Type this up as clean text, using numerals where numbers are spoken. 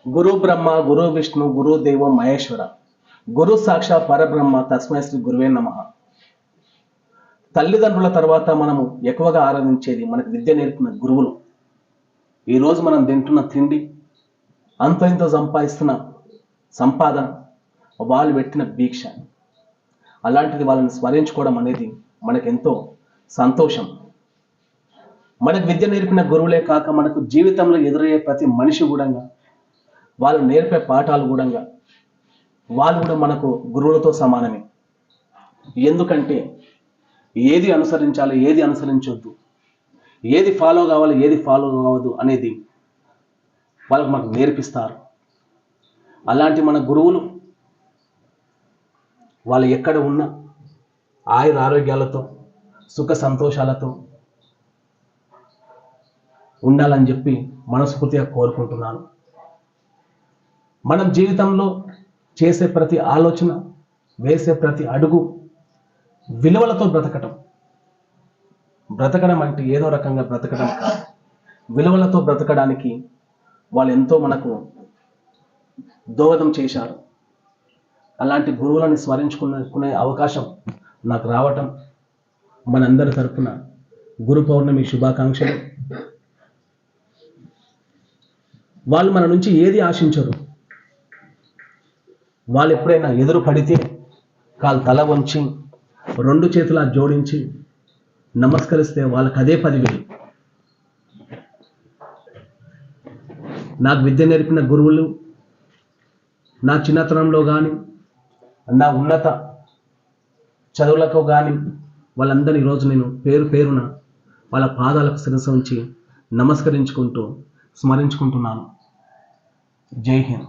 గురు బ్రహ్మ గురు విష్ణు గురు దేవ మహేశ్వర గురు సాక్షా పరబ్రహ్మ తస్మై శ్రీ గురువే నమః. తల్లిదండ్రుల తర్వాత మనము ఎక్కువగా ఆరాధించేది మనకు విద్య నేర్పిన గురువులు. ఈరోజు మనం తింటున్న తిండి, అంతో ఇంతో సంపాదిస్తున్న సంపాదన, వాళ్ళు పెట్టిన భిక్ష, అలాంటిది వాళ్ళని స్మరించుకోవడం అనేది మనకెంతో సంతోషం. మనకు విద్య నేర్పిన గురువులే కాక మనకు జీవితంలో ఎదురయ్యే ప్రతి మనిషి కూడా, వాళ్ళు నేర్పే పాఠాలు కూడా, వాళ్ళు కూడా మనకు గురువులతో సమానమే. ఎందుకంటే ఏది అనుసరించాలి, ఏది అనుసరించొద్దు, ఏది ఫాలో కావాలి, ఏది ఫాలో కావద్దు అనేది వాళ్ళకు మనకు నేర్పిస్తారు. అలాంటి మన గురువులు వాళ్ళు ఎక్కడ ఉన్నా ఆయుర ఆరోగ్యాలతో సుఖ సంతోషాలతో ఉండాలని చెప్పి మనస్ఫూర్తిగా కోరుకుంటున్నాను. మనం జీవితంలో చేసే ప్రతి ఆలోచన, వేసే ప్రతి అడుగు విలువలతో బ్రతకడం అంటే ఏదో రకంగా బ్రతకడం కాదు, విలువలతో బ్రతకడానికి వాళ్ళు ఎంతో మనకు దోహదం చేశారు. అలాంటి గురువులను స్మరించుకునే అవకాశం నాకు రావటం మనందరి తరపున గురు పౌర్ణమి శుభాకాంక్షలు. వాళ్ళు మన నుంచి ఏది ఆశించరు. వాళ్ళు ఎప్పుడైనా ఎదురు పడితే కాలు తల వంచి 2 చేతుల జోడించి నమస్కరిస్తే వాళ్ళకి అదే 10,000. నాకు విద్య నేర్పిన గురువులు, నా చిన్నతనంలో కానీ నా ఉన్నత చదువులకు కానీ వాళ్ళందరినీ ఈరోజు నేను పేరు పేరున వాళ్ళ పాదాలకు శిరస్సు ఉంచి నమస్కరించుకుంటూ స్మరించుకుంటున్నాను. జై హింద్.